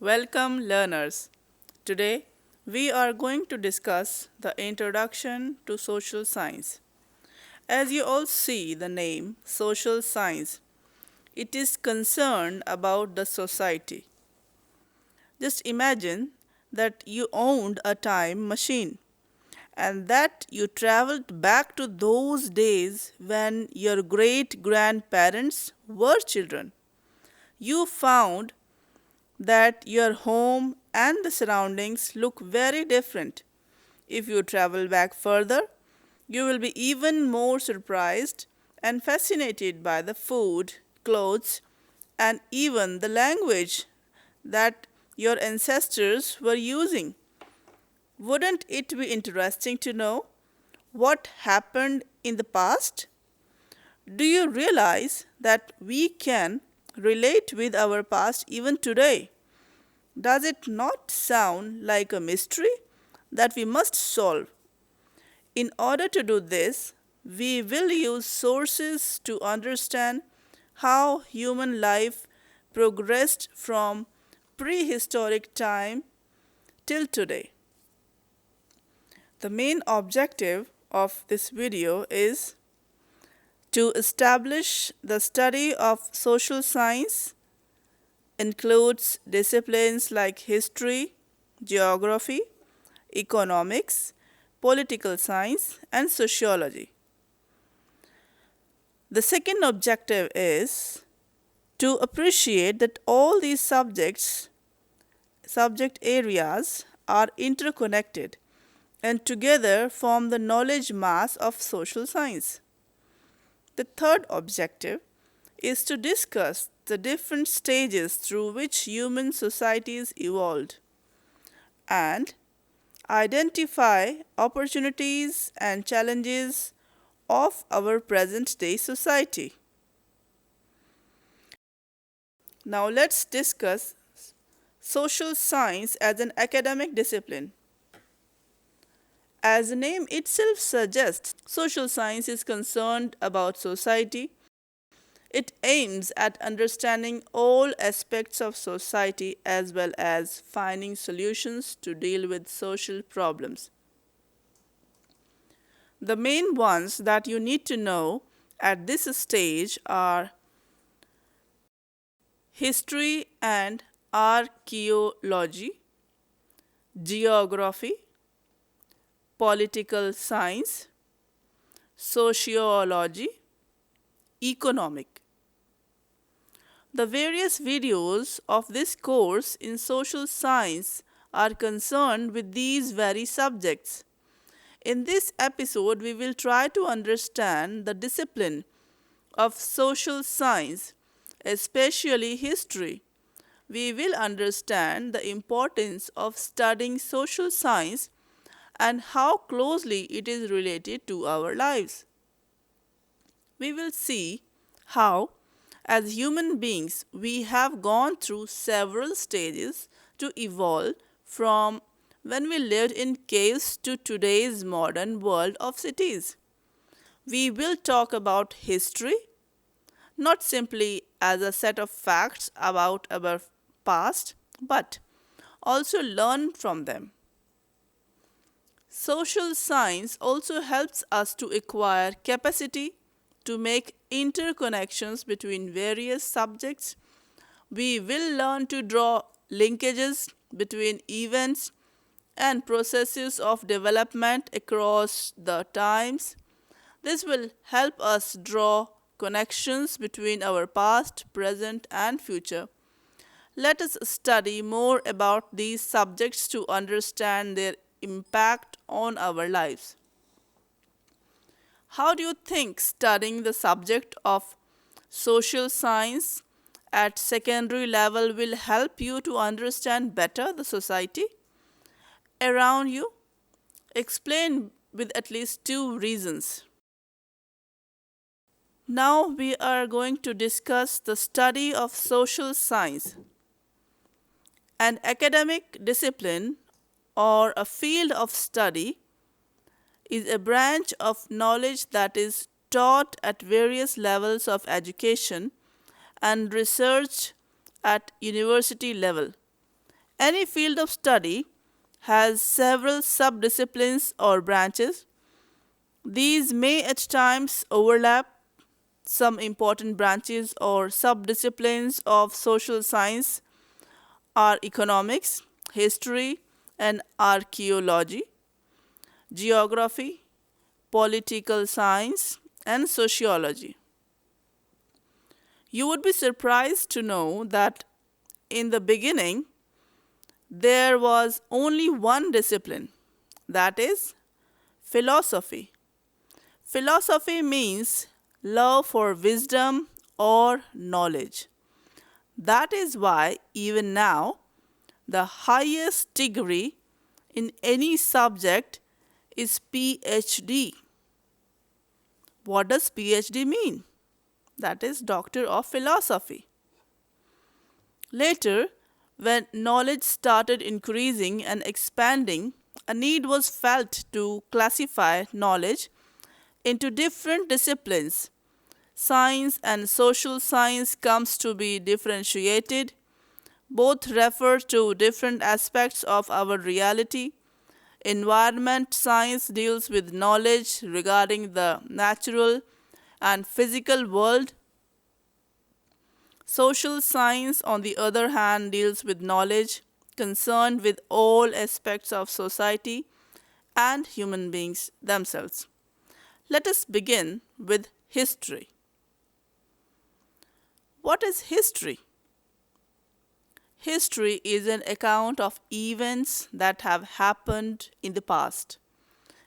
Welcome, learners. Today, we are going to discuss the introduction to social science. As you all see the name social science, it is concerned about the society. Just imagine that you owned a time machine and that you traveled back to those days when your great grandparents were children. You found that your home and the surroundings look very different. If you travel back further, you will be even more surprised and fascinated by the food, clothes, and even the language that your ancestors were using. Wouldn't it be interesting to know what happened in the past? Do you realize that we can relate with our past even today? Does it not sound like a mystery that we must solve? In order to do this, we will use sources to understand how human life progressed from prehistoric time till today. The main objective of this video is to establish the study of social science includes disciplines like history, geography, economics, political science, and sociology. The second objective is to appreciate that all these subject areas are interconnected and together form the knowledge mass of social science. The third objective is to discuss the different stages through which human societies evolved and identify opportunities and challenges of our present day society. Now let's discuss social science as an academic discipline. As the name itself suggests, social science is concerned about society. It aims at understanding all aspects of society as well as finding solutions to deal with social problems. The main ones that you need to know at this stage are history and archaeology, geography, political science, sociology, economic. The various videos of this course in social science are concerned with these very subjects. In this episode, we will try to understand the discipline of social science, especially history. We will understand the importance of studying social science and how closely it is related to our lives. We will see how, as human beings, we have gone through several stages to evolve from when we lived in caves to today's modern world of cities. We will talk about history, not simply as a set of facts about our past, but also learn from them. Social science also helps us to acquire capacity to make interconnections between various subjects. We will learn to draw linkages between events and processes of development across the times. This will help us draw connections between our past, present, and future. Let us study more about these subjects to understand their impact on our lives. How do you think studying the subject of social science at secondary level will help you to understand better the society around you? Explain with at least two reasons. Now we are going to discuss the study of social science. An academic discipline or a field of study is a branch of knowledge that is taught at various levels of education and research at university level. Any field of study has several subdisciplines or branches. These may at times overlap. Some important branches or subdisciplines of social science are economics, history, and archaeology, geography, political science, and sociology. You would be surprised to know that in the beginning there was only one discipline, that is, philosophy. Philosophy means love for wisdom or knowledge. That is why, even now, the highest degree in any subject is PhD. What does PhD mean? That is Doctor of Philosophy. Later, when knowledge started increasing and expanding, a need was felt to classify knowledge into different disciplines. Science and social science comes to be differentiated. Both refer to different aspects of our reality. Environment science deals with knowledge regarding the natural and physical world. Social science, on the other hand, deals with knowledge concerned with all aspects of society and human beings themselves. Let us begin with history. What is history? History is an account of events that have happened in the past.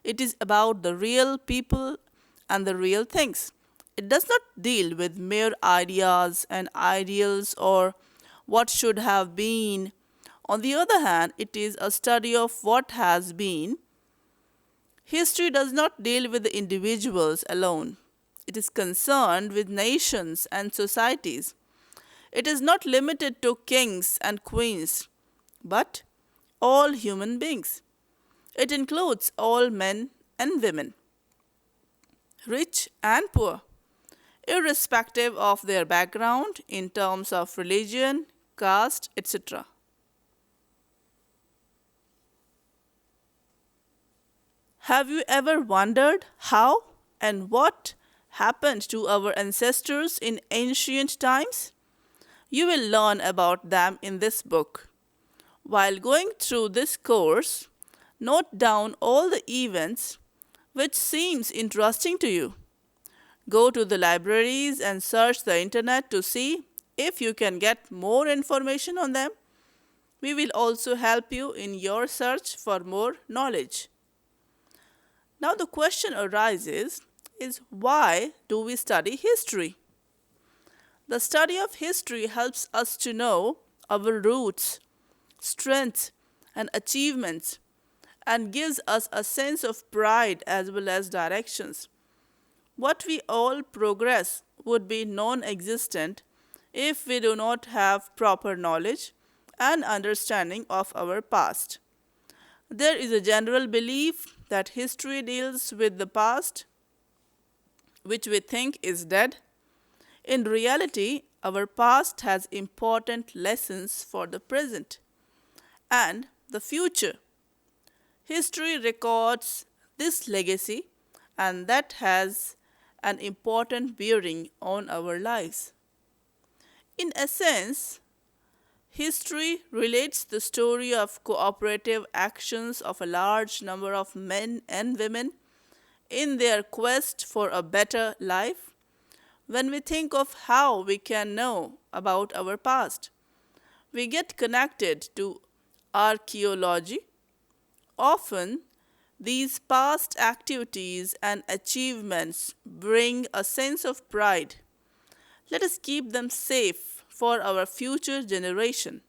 It is about the real people and the real things. It does not deal with mere ideas and ideals or what should have been. On the other hand, it is a study of what has been. History does not deal with the individuals alone. It is concerned with nations and societies. It is not limited to kings and queens, but all human beings. It includes all men and women, rich and poor, irrespective of their background in terms of religion, caste, etc. Have you ever wondered how and what happened to our ancestors in ancient times? You will learn about them in this book. While going through this course, note down all the events which seems interesting to you. Go to the libraries and search the internet to see if you can get more information on them. We will also help you in your search for more knowledge. Now the question arises is why do we study history? The study of history helps us to know our roots, strengths, and achievements, and gives us a sense of pride as well as directions. What we all progress would be non existent if we do not have proper knowledge and understanding of our past. There is a general belief that history deals with the past, which we think is dead. In reality, our past has important lessons for the present and the future. History records this legacy, and that has an important bearing on our lives. In essence, history relates the story of cooperative actions of a large number of men and women in their quest for a better life. When we think of how we can know about our past, we get connected to archaeology. Often, these past activities and achievements bring a sense of pride. Let us keep them safe for our future generation.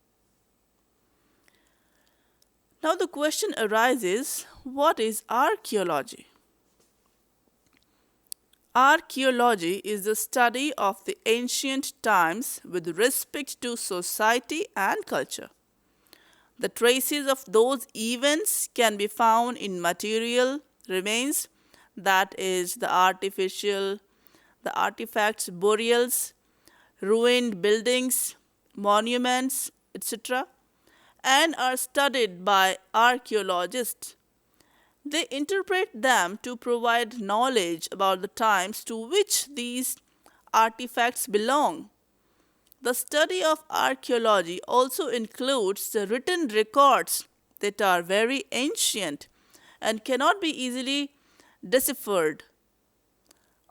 Now the question arises, what is archaeology? Archaeology is the study of the ancient times with respect to society and culture. The traces of those events can be found in material remains, that is, the artifacts, burials, ruined buildings, monuments, etc., and are studied by archaeologists. They interpret them to provide knowledge about the times to which these artifacts belong. The study of archaeology also includes the written records that are very ancient and cannot be easily deciphered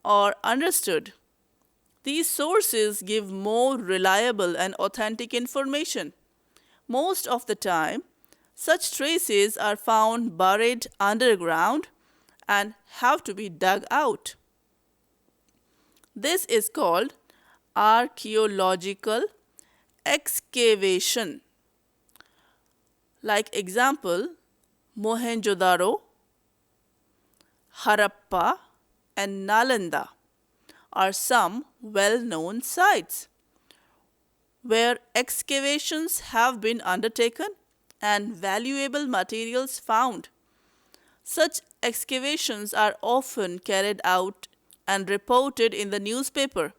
or understood. These sources give more reliable and authentic information. Most of the time, such traces are found buried underground and have to be dug out. This is called archaeological excavation. Like example, Mohenjo-daro, Harappa, and Nalanda are some well-known sites where excavations have been undertaken and valuable materials found. Such excavations are often carried out and reported in the newspaper.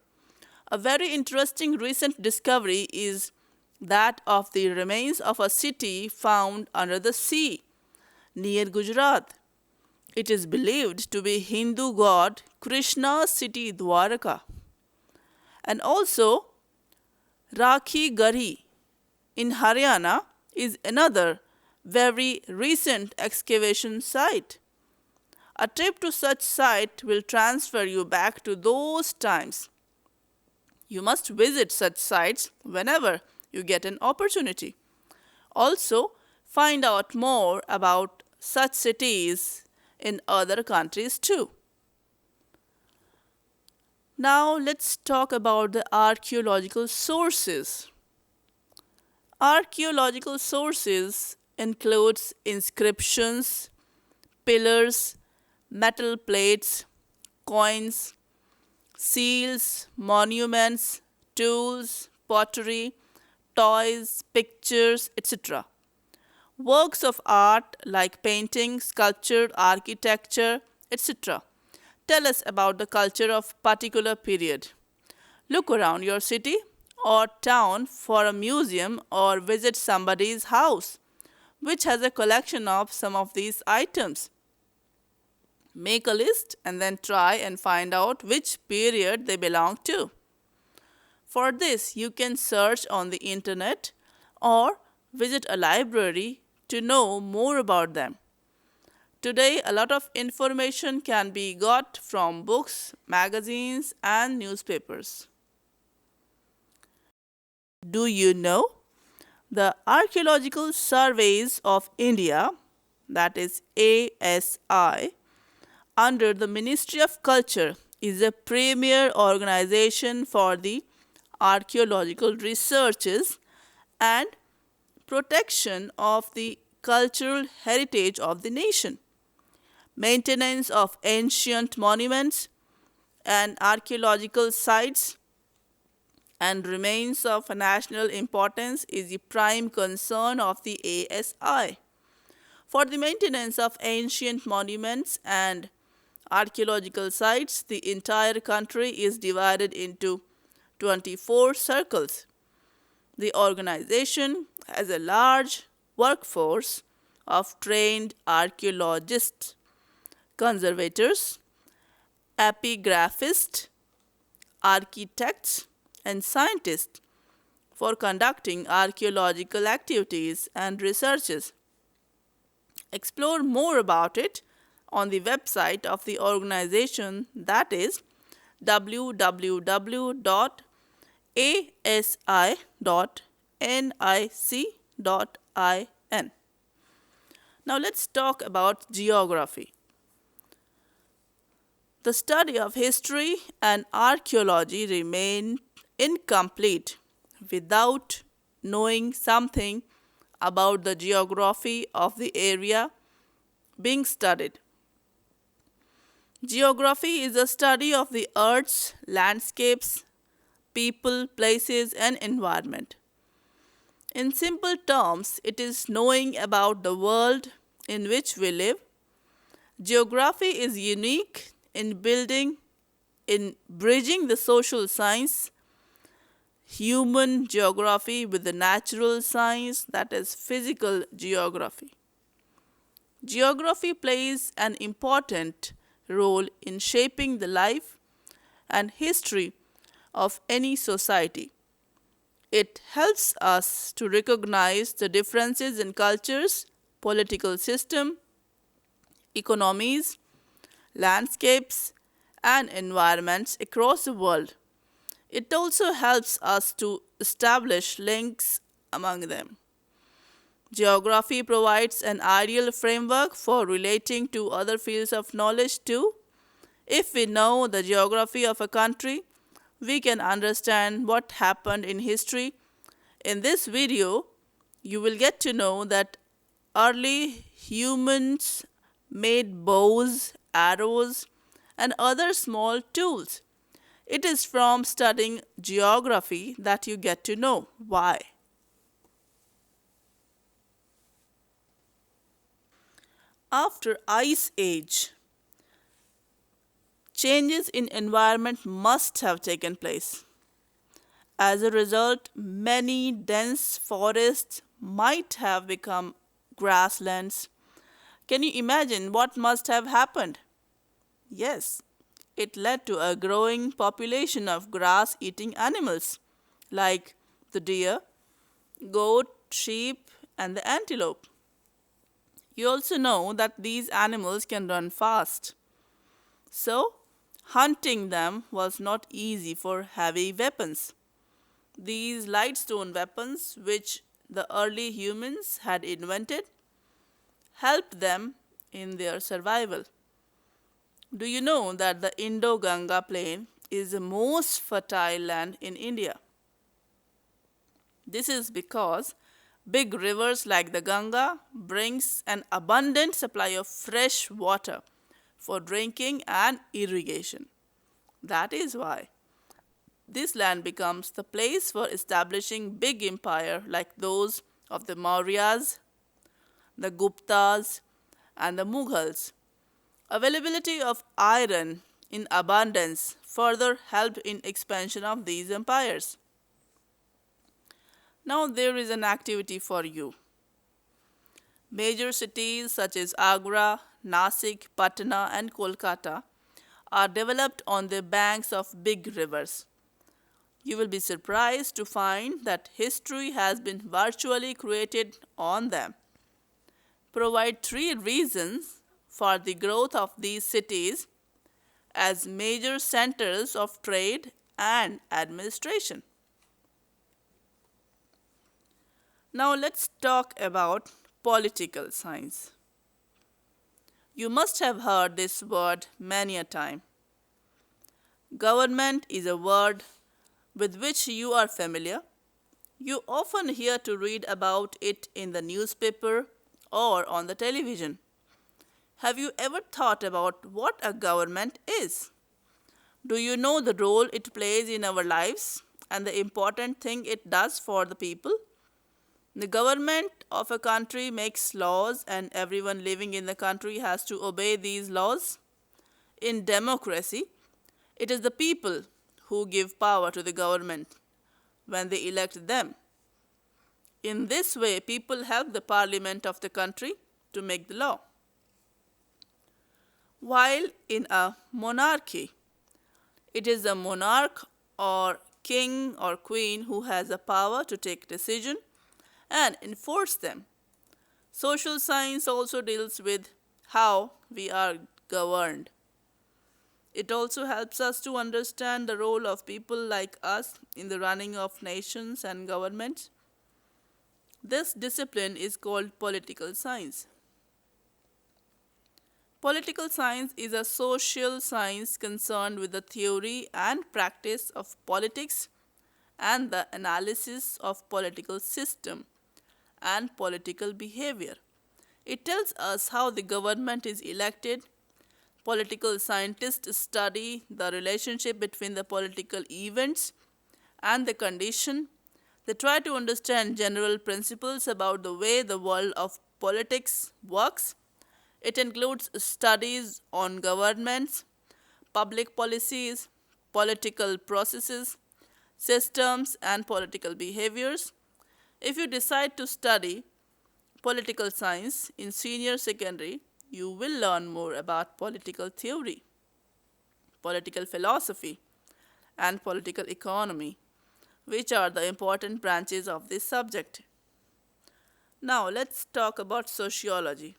A very interesting recent discovery is that of the remains of a city found under the sea near Gujarat. It is believed to be Hindu god Krishna's city Dwaraka. And also, Rakhi Garhi in Haryana is another very recent excavation site. A trip to such site will transfer you back to those times. You must visit such sites whenever you get an opportunity. Also, find out more about such cities in other countries too. Now let's talk about the archaeological sources. Archaeological sources includes inscriptions, pillars, metal plates, coins, seals, monuments, tools, pottery, toys, pictures, etc. Works of art like painting, sculpture, architecture, etc. tell us about the culture of particular period. Look around your city or town for a museum or visit somebody's house which has a collection of some of these items. Make a list and then try and find out which period they belong to. For this, you can search on the internet or visit a library to know more about them. Today, a lot of information can be got from books, magazines, and newspapers. Do you know? The Archaeological Surveys of India, that is ASI, under the Ministry of Culture, is a premier organization for the archaeological researches and protection of the cultural heritage of the nation. Maintenance of ancient monuments and archaeological sites and remains of national importance is the prime concern of the ASI. For the maintenance of ancient monuments and archaeological sites, the entire country is divided into 24 circles. The organization has a large workforce of trained archaeologists, conservators, epigraphists, architects, and scientists for conducting archaeological activities and researches. Explore more about it on the website of the organization, that is www.asi.nic.in. Now let's talk about geography. The study of history and archaeology remain incomplete without knowing something about the geography of the area being studied. Geography is the study of the earth's landscapes, people, places, and environment. In simple terms, it is knowing about the world in which we live. Geography is unique in bridging the social science human geography with the natural science, that is physical geography. Geography plays an important role in shaping the life and history of any society. It helps us to recognize the differences in cultures, political system, economies, landscapes, and environments across the world. It also helps us to establish links among them. Geography provides an ideal framework for relating to other fields of knowledge too. If we know the geography of a country, we can understand what happened in history. In this video, you will get to know that early humans made bows, arrows, and other small tools. It is from studying geography that you get to know why. After Ice Age, changes in environment must have taken place. As a result, many dense forests might have become grasslands. Can you imagine what must have happened? Yes, it led to a growing population of grass eating animals like the deer, goat, sheep, and the antelope. You also know that these animals can run fast. So, hunting them was not easy for heavy weapons. These light stone weapons, which the early humans had invented, helped them in their survival. Do you know that the Indo Ganga plain is the most fertile land in India? This is because big rivers like the Ganga brings an abundant supply of fresh water for drinking and irrigation. That is why this land becomes the place for establishing big empire like those of the Mauryas, the Guptas, and the Mughals. Availability of iron in abundance further helped in expansion of these empires. Now there is an activity for you. Major cities such as Agra, Nasik, Patna, and Kolkata are developed on the banks of big rivers. You will be surprised to find that history has been virtually created on them. Provide three reasons for the growth of these cities as major centers of trade and administration. Now let's talk about political science. You must have heard this word many a time. Government is a word with which you are familiar. You often hear to read about it in the newspaper or on the television. Have you ever thought about what a government is? Do you know the role it plays in our lives and the important thing it does for the people? The government of a country makes laws and everyone living in the country has to obey these laws. In democracy, it is the people who give power to the government when they elect them. In this way, people help the parliament of the country to make the law. While in a monarchy, it is the monarch or king or queen who has the power to take decision and enforce them. Social science also deals with how we are governed. It also helps us to understand the role of people like us in the running of nations and governments. This discipline is called political science. Political science is a social science concerned with the theory and practice of politics and the analysis of political system and political behavior. It tells us how the government is elected. Political scientists study the relationship between the political events and the condition. They try to understand general principles about the way the world of politics works. It includes studies on governments, public policies, political processes, systems, and political behaviors. If you decide to study political science in senior secondary, you will learn more about political theory, political philosophy, and political economy, which are the important branches of this subject. Now, let's talk about sociology.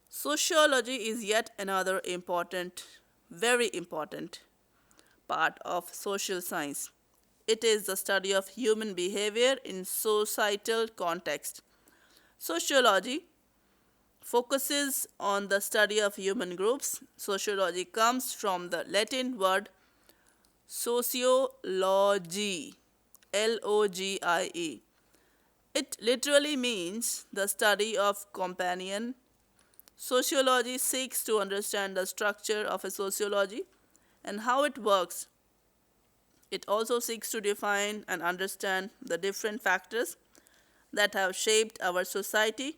Sociology is yet another important, very important part of social science. It is the study of human behavior in societal context. Sociology focuses on the study of human groups. Sociology comes from the Latin word sociology, Logie. It literally means the study of companion. Sociology seeks to understand the structure of a sociology and how it works. It also seeks to define and understand the different factors that have shaped our society.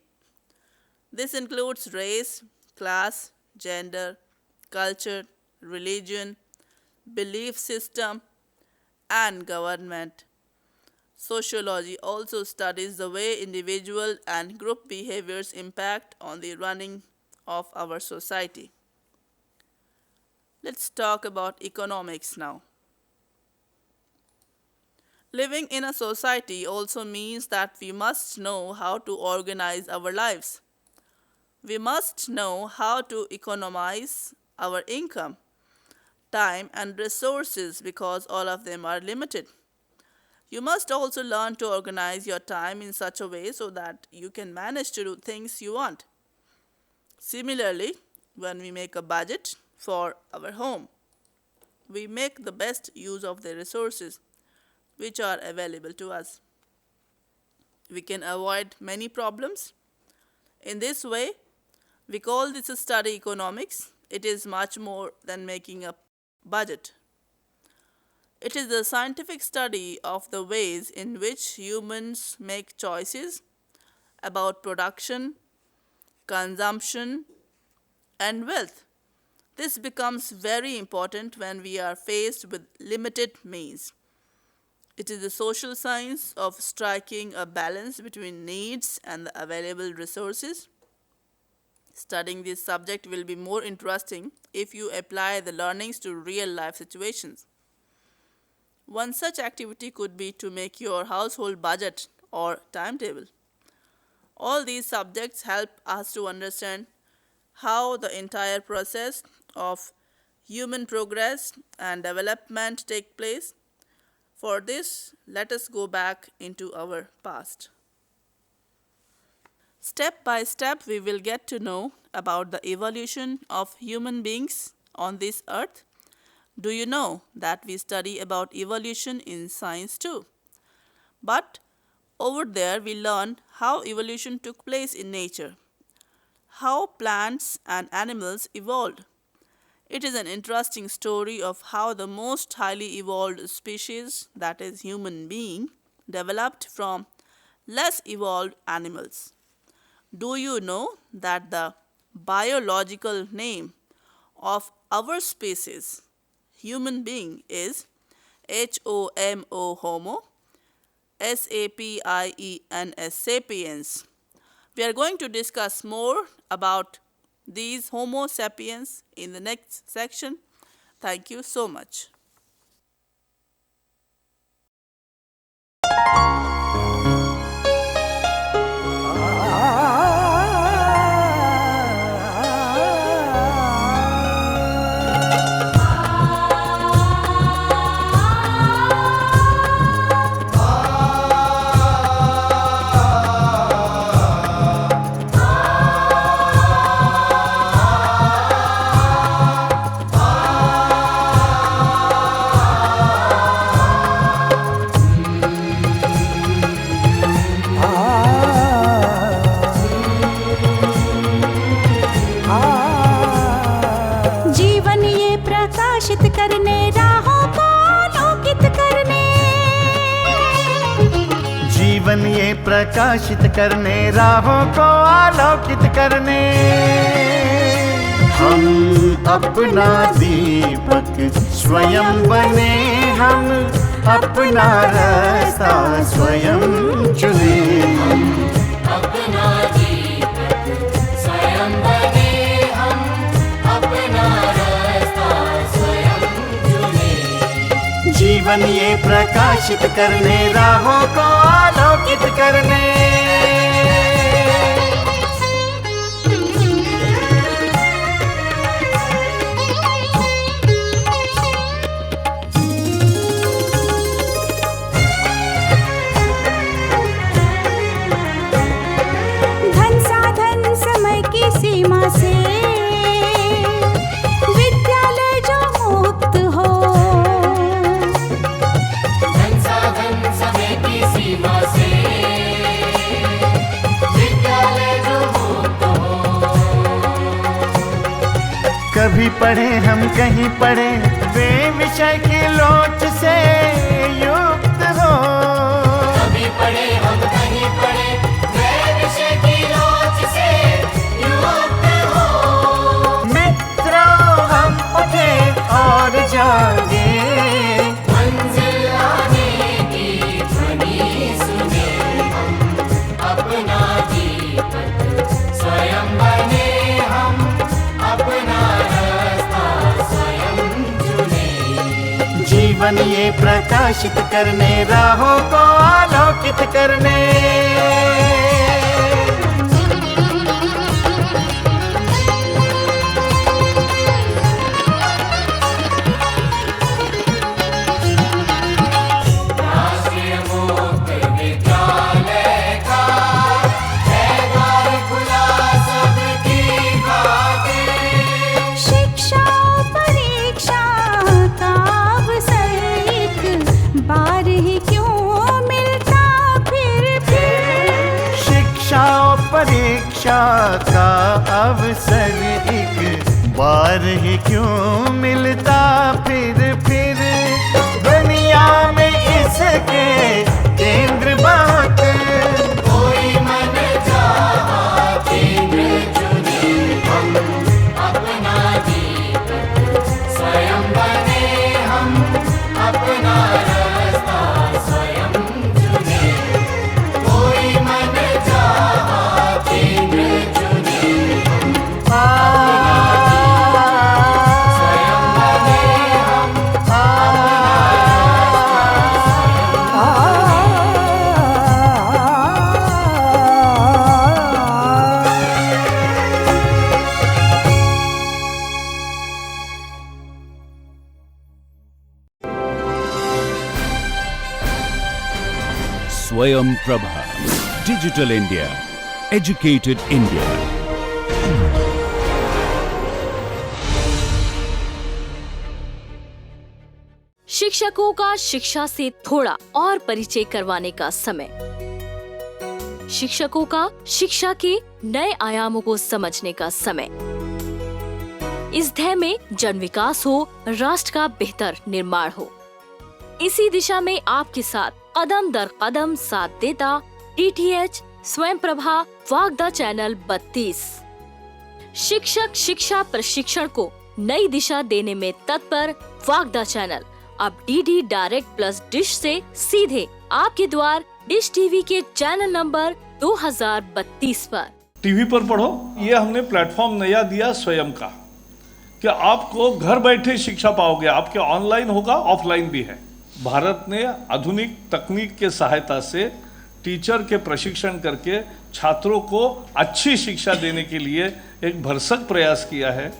This includes race, class, gender, culture, religion, belief system, and government. Sociology also studies the way individual and group behaviors impact on the running of our society. Let's talk about economics now. Living in a society also means that we must know how to organize our lives. We must know how to economize our income, time, and resources because all of them are limited. You must also learn to organize your time in such a way so that you can manage to do things you want. Similarly, when we make a budget for our home, we make the best use of the resources which are available to us. We can avoid many problems. In this way, we call this a study economics. It is much more than making a budget. It is the scientific study of the ways in which humans make choices about production, consumption, and wealth. This becomes very important when we are faced with limited means. It is the social science of striking a balance between needs and the available resources. Studying this subject will be more interesting if you apply the learnings to real life situations. One such activity could be to make your household budget or timetable. All these subjects help us to understand how the entire process of human progress and development take place. For this, let us go back into our past. Step by step, we will get to know about the evolution of human beings on this earth. Do you know that we study about evolution in science too? But over there, we learn how evolution took place in nature, how plants and animals evolved. It is an interesting story of how the most highly evolved species, that is, human being, developed from less evolved animals. Do you know that the biological name of our species, human being, is Homo, Sapiens, sapiens? We are going to discuss more about these Homo sapiens in the next section. Thank you so much. जीवन ये प्रकाशित करने राहों को आलोकित करने, जीवन ये प्रकाशित करने राहों को आलोकित करने, हम अपना दीपक स्वयं बने हम, अपना रास्ता स्वयं चुने। अपना दीपक स्वयं बने हम, अपना रास्ता स्वयं चुने। जीवन ये प्रकाशित करने, राहों को आलोकित करने। धन साधन समय की सीमा से विद्यालय जो मुक्त हो, धन साधन समय की सीमा से विद्यालय जो मुक्त हो। कभी पढ़े हम कहीं पढ़े, वे विषय की लोच से युक्त हो। कभी पढ़े हम कहीं पढ़े, वे विषय की लोच से युक्त हो। मित्रों हम उठे और जागे, मंजिल आने की ध्वनि सुने हम। अपना दीपक स्वयं बने हम, अपना रास्ता स्वयं चुने। जीवन ये प्रकाशित करने, राहों को आलोकित करने। राष्ट्रीय मुक्त विद्यालय का है द्वार खुला सबकी खातिर। शिक्षा परीक्षा का अवसर एक बार ही क्यों मिलता फिर। शिक्षा और परीक्षा का अवसर एक बार ही क्यों मिलता फिर। दुनिया में इसके केंद्र बात, कोई मन चाहा केंद्र चुने हम। अपना दीपक स्वयं बने हम, अपना रास्ता स्वयं चुने। कोई मन चाहा केंद्र चुने हम। स्वयं बने हम, स्वयं Prabha, digital India, educated India. शिक्षकों का शिक्षा से थोड़ा और परिचय करवाने का समय। शिक्षकों का शिक्षा के नए आयामों को समझने का समय। इस ध्येय में जन विकास हो, राष्ट्र का बेहतर निर्माण हो। इसी दिशा में आपके साथ कदम दर कदम साथ देता DTH स्वयं प्रभा वागदा चैनल 32। शिक्षक शिक्षा प्रशिक्षण को नई दिशा देने में तत्पर वागदा चैनल अब DD डायरेक्ट प्लस डिश से सीधे आपके द्वार डिश टीवी के चैनल नंबर 2032 पर। टीवी पर पढ़ो, ये हमने प्लेटफॉर्म नया दिया स्वयं का, कि आपको घर बैठे शिक्षा पाओगे। आपके ऑनलाइन होगा, ऑफलाइन भी है। भारत ने आधुनिक तकनीक के सहायता से टीचर के प्रशिक्षण करके छात्रों को अच्छी शिक्षा देने के लिए एक भरसक प्रयास किया है।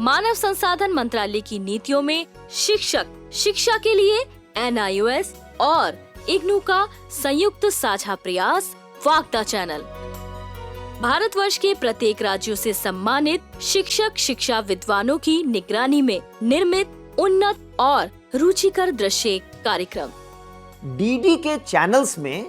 मानव संसाधन मंत्रालय की नीतियों में शिक्षक शिक्षा के लिए NIOS और इग्नू का संयुक्त साझा प्रयास वागदा चैनल भारतवर्ष के प्रत्येक राज्यों से सम्मानित शिक्षक शिक्षा विद्वानों की निगरानी में निर्मित उन्नत और रुचिकर दृश्य कार्यक्रम। डीडी के चैनल्स में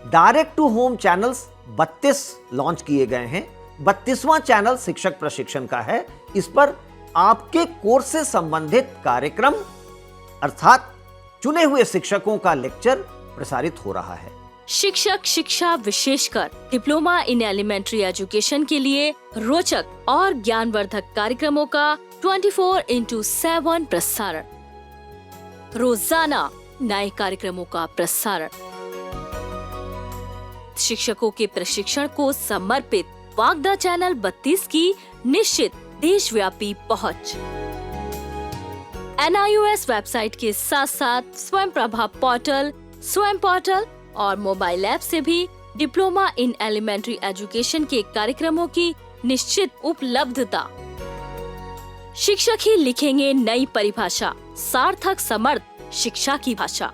direct to home channels 32 launch किए गए हैं। 32वां चैनल शिक्षक प्रशिक्षण का है। इस पर आपके कोर्स से संबंधित कार्यक्रम अर्थात चुने हुए शिक्षकों का लेक्चर प्रसारित हो रहा है। शिक्षक शिक्षा विशेषकर डिप्लोमा इन एलिमेंट्री एजुकेशन के लिए रोचक और ज्ञानवर्धक कार्यक्रमों का 24/7 प्रसारण, रोजाना नए कार्यक्रमों का प्रसारण, शिक्षकों के प्रशिक्षण को समर्पित वागदा चैनल 32 की निश्चित देशव्यापी पहुंच, NIOS वेबसाइट के साथ साथ स्वयं प्रभा पोर्टल, स्वयं पोर्टल और मोबाइल ऐप से भी डिप्लोमा इन एलिमेंट्री एजुकेशन के कार्यक्रमों की निश्चित उपलब्धता। शिक्षक ही लिखेंगे नई परिभाषा, सार्थक समर्थ शिक्षा की भाषा।